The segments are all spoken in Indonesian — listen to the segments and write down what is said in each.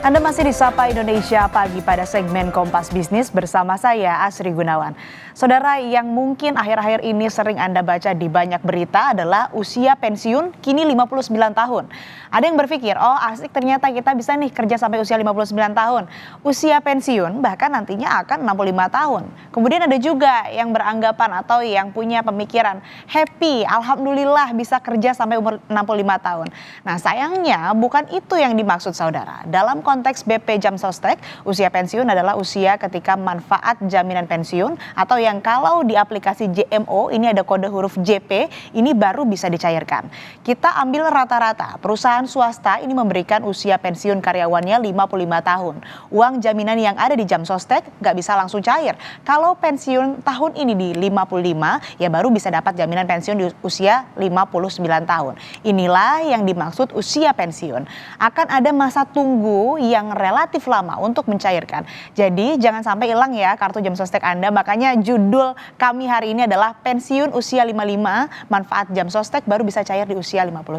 Anda masih di Sapa Indonesia Pagi pada segmen Kompas Bisnis bersama saya Asri Gunawan. Saudara, yang mungkin akhir-akhir ini sering Anda baca di banyak berita adalah usia pensiun kini 59 tahun. Ada yang berpikir, oh asik ternyata kita bisa nih kerja sampai usia 59 tahun. Usia pensiun bahkan nantinya akan 65 tahun. Kemudian ada juga yang beranggapan atau yang punya pemikiran, happy, alhamdulillah bisa kerja sampai umur 65 tahun. Nah sayangnya bukan itu yang dimaksud saudara. Dalam konteks BP Jam Sostek, usia pensiun adalah usia ketika manfaat jaminan pensiun atau yang kalau di aplikasi JMO ini ada kode huruf JP, ini baru bisa dicairkan. Kita ambil rata-rata, perusahaan swasta ini memberikan usia pensiun karyawannya 55 tahun. Uang jaminan yang ada di Jam Sostek nggak bisa langsung cair. Kalau pensiun tahun ini di 55, ya baru bisa dapat jaminan pensiun di usia 59 tahun. Inilah yang dimaksud usia pensiun. Akan ada masa tunggu yang relatif lama untuk mencairkan. Jadi jangan sampai hilang ya kartu Jam Sostek Anda. Makanya judul kami hari ini adalah pensiun usia 55, manfaat Jam Sostek baru bisa cair di usia 59.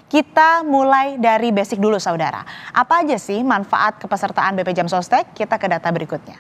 Kita mulai dari basic dulu saudara. Apa aja sih manfaat kepesertaan BP Jam Sostek? Kita ke data berikutnya.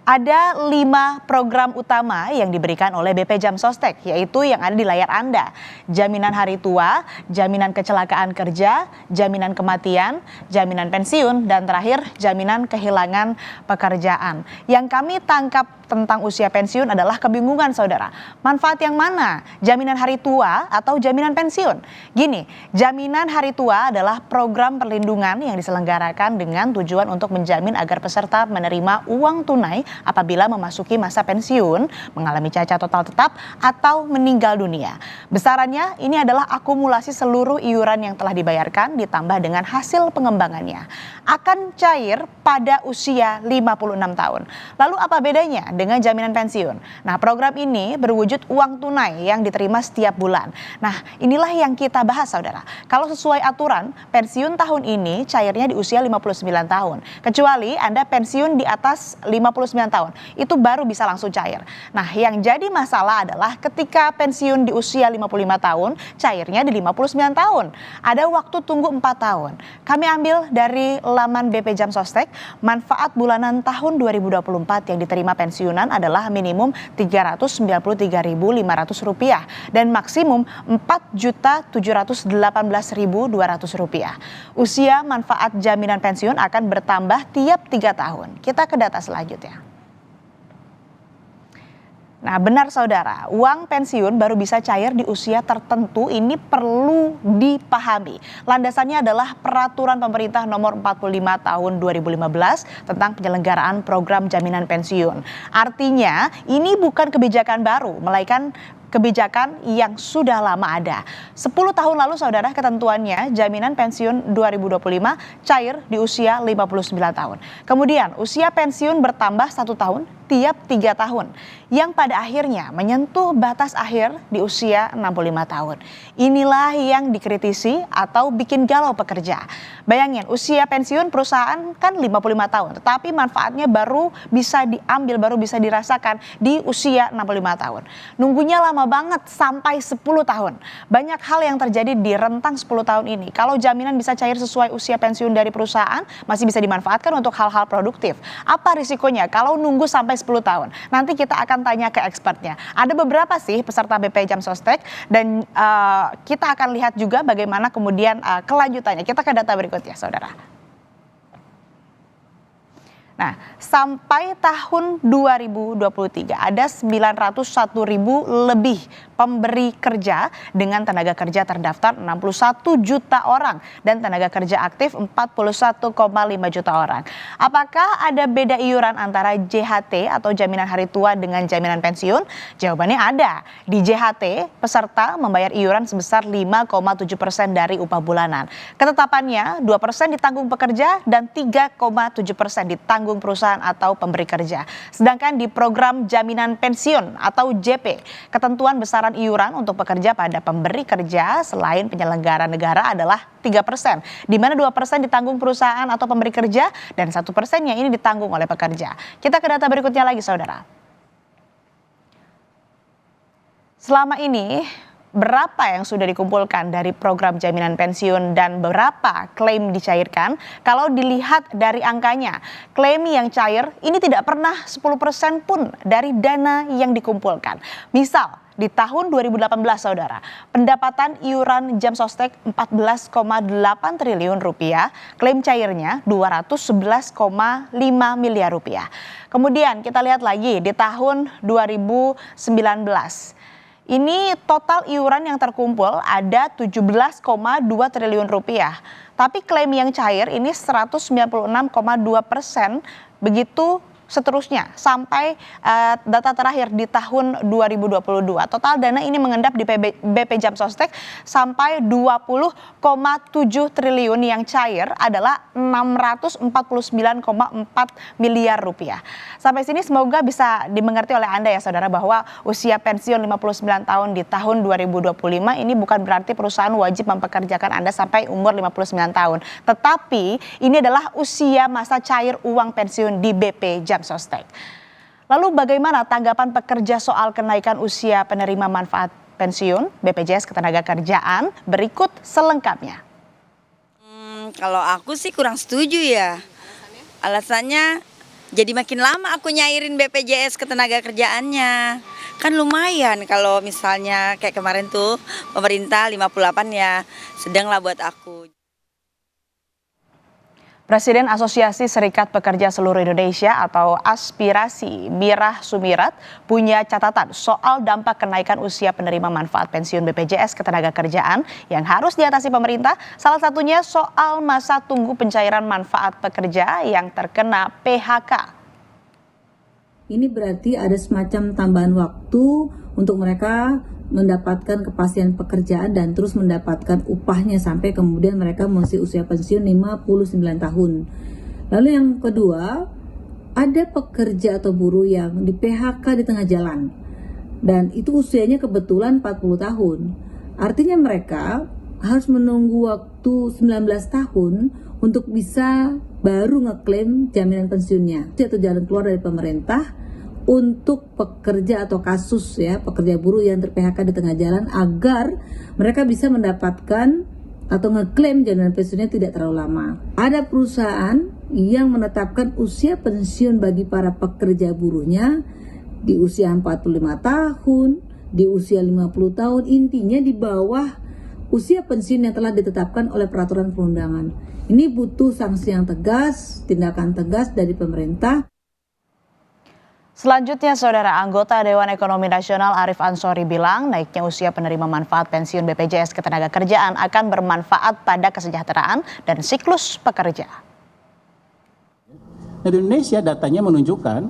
Ada 5 program utama yang diberikan oleh BP Jam Sostek, yaitu yang ada di layar Anda. Jaminan hari tua, jaminan kecelakaan kerja, jaminan kematian, jaminan pensiun, dan terakhir jaminan kehilangan pekerjaan. Yang kami tangkap tentang usia pensiun adalah kebingungan saudara. Manfaat yang mana? Jaminan hari tua atau jaminan pensiun? Gini, jaminan hari tua adalah program perlindungan yang diselenggarakan dengan tujuan untuk menjamin agar peserta menerima uang tunai apabila memasuki masa pensiun, mengalami cacat total tetap, atau meninggal dunia. Besarannya ini adalah akumulasi seluruh iuran yang telah dibayarkan ditambah dengan hasil pengembangannya. Akan cair pada usia 56 tahun. Lalu apa bedanya dengan jaminan pensiun? Nah, program ini berwujud uang tunai yang diterima setiap bulan. Nah, inilah yang kita bahas saudara. Kalau sesuai aturan, pensiun tahun ini cairnya di usia 59 tahun. Kecuali Anda pensiun di atas 59 tahun, itu baru bisa langsung cair. Nah, yang jadi masalah adalah ketika pensiun di usia 55 tahun, cairnya di 59 tahun. Ada waktu tunggu 4 tahun. Kami ambil dari laman BP Jam Sostek, manfaat bulanan tahun 2024 yang diterima pensiunan adalah minimum Rp393.500 dan maksimum Rp4.718.200. Usia manfaat jaminan pensiun akan bertambah tiap 3 tahun. Kita ke data selanjutnya. Nah benar saudara, uang pensiun baru bisa cair di usia tertentu, ini perlu dipahami. Landasannya adalah peraturan pemerintah nomor 45 tahun 2015 tentang penyelenggaraan program jaminan pensiun. Artinya ini bukan kebijakan baru, melainkan kebijakan yang sudah lama ada. 10 tahun lalu saudara ketentuannya jaminan pensiun 2025 cair di usia 59 tahun. Kemudian usia pensiun bertambah 1 tahun tiap 3 tahun yang pada akhirnya menyentuh batas akhir di usia 65 tahun. Inilah yang dikritisi atau bikin galau pekerja. Bayangin usia pensiun perusahaan kan 55 tahun tetapi manfaatnya baru bisa diambil, baru bisa dirasakan di usia 65 tahun. Nunggunya lama banget sampai 10 tahun. Banyak hal yang terjadi di rentang 10 tahun ini. Kalau jaminan bisa cair sesuai usia pensiun dari perusahaan masih bisa dimanfaatkan untuk hal-hal produktif. Apa risikonya kalau nunggu sampai 10 tahun? Nanti kita akan tanya ke expertnya. Ada beberapa sih peserta BP Jam Sostek dan kita akan lihat juga bagaimana kemudian kelanjutannya. Kita ke data berikutnya saudara. Nah, sampai tahun 2023 ada 901.000 lebih pemberi kerja dengan tenaga kerja terdaftar 61 juta orang dan tenaga kerja aktif 41,5 juta orang. Apakah ada beda iuran antara JHT atau jaminan hari tua dengan jaminan pensiun? Jawabannya ada. Di JHT, peserta membayar iuran sebesar 5,7% dari upah bulanan. Ketetapannya 2% ditanggung pekerja dan 3,7% ditanggung perusahaan atau pemberi kerja. Sedangkan di program jaminan pensiun atau JP, ketentuan besaran iuran untuk pekerja pada pemberi kerja selain penyelenggara negara adalah 3%, di mana 2% ditanggung perusahaan atau pemberi kerja dan 1%-nya ini ditanggung oleh pekerja. Kita ke data berikutnya lagi saudara. Selama ini berapa yang sudah dikumpulkan dari program jaminan pensiun dan berapa klaim dicairkan, kalau dilihat dari angkanya, klaim yang cair ini tidak pernah 10% pun dari dana yang dikumpulkan. Misal, di tahun 2018 saudara, pendapatan iuran jam sostek 14,8 triliun rupiah, klaim cairnya 211,5 miliar rupiah. Kemudian kita lihat lagi di tahun 2019. Ini total iuran yang terkumpul ada 17,2 triliun rupiah. Tapi klaim yang cair ini 196,2%, begitu seterusnya sampai data terakhir di tahun 2022. Total dana ini mengendap di BP Jam Sostek sampai 20,7 triliun, yang cair adalah 649,4 miliar rupiah. Sampai sini semoga bisa dimengerti oleh Anda ya saudara, bahwa usia pensiun 59 tahun di tahun 2025 ini bukan berarti perusahaan wajib mempekerjakan Anda sampai umur 59 tahun. Tetapi ini adalah usia masa cair uang pensiun di BP Jam Sostek. Lalu bagaimana tanggapan pekerja soal kenaikan usia penerima manfaat pensiun BPJS Ketenagakerjaan? Berikut selengkapnya. Kalau aku sih kurang setuju ya. Alasannya jadi makin lama aku nyairin BPJS Ketenagakerjaannya. Kan lumayan kalau misalnya kayak kemarin tuh pemerintah 58 ya, sedang lah buat aku. Presiden Asosiasi Serikat Pekerja Seluruh Indonesia atau Aspirasi, Mirah Sumirat, punya catatan soal dampak kenaikan usia penerima manfaat pensiun BPJS Ketenagakerjaan yang harus diatasi pemerintah. Salah satunya soal masa tunggu pencairan manfaat pekerja yang terkena PHK. Ini berarti ada semacam tambahan waktu untuk mereka mendapatkan kepastian pekerjaan dan terus mendapatkan upahnya sampai kemudian mereka masih usia pensiun 59 tahun. Lalu yang kedua, ada pekerja atau buruh yang di PHK di tengah jalan dan itu usianya kebetulan 40 tahun. Artinya mereka harus menunggu waktu 19 tahun untuk bisa baru ngeklaim jaminan pensiunnya. Itu jalan keluar dari pemerintah untuk pekerja atau kasus ya pekerja buruh yang ter-PHK di tengah jalan agar mereka bisa mendapatkan atau ngeklaim jaminan pensiunnya tidak terlalu lama. Ada perusahaan yang menetapkan usia pensiun bagi para pekerja buruhnya di usia 45 tahun, di usia 50 tahun, intinya di bawah usia pensiun yang telah ditetapkan oleh peraturan perundangan. Ini butuh sanksi yang tegas, tindakan tegas dari pemerintah. Selanjutnya, saudara, anggota Dewan Ekonomi Nasional Arif Ansori bilang naiknya usia penerima manfaat pensiun BPJS Ketenagakerjaan akan bermanfaat pada kesejahteraan dan siklus pekerja. Di Indonesia datanya menunjukkan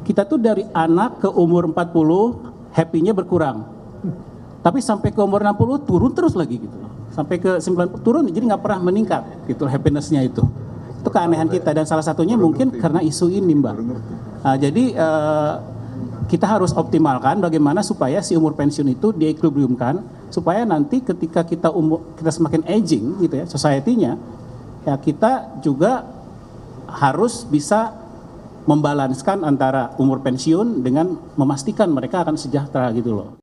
kita tuh dari anak ke umur 40 happy-nya berkurang. Tapi sampai ke umur 60 turun terus lagi gitu. Sampai ke 90 turun jadi nggak pernah meningkat gitu happiness-nya itu. Itu keanehan kita dan salah satunya mungkin karena isu ini, Mbak. Jadi kita harus optimalkan bagaimana supaya si umur pensiun itu diequilibriumkan supaya nanti ketika kita semakin aging gitu ya society-nya ya kita juga harus bisa membalanskan antara umur pensiun dengan memastikan mereka akan sejahtera gitu loh.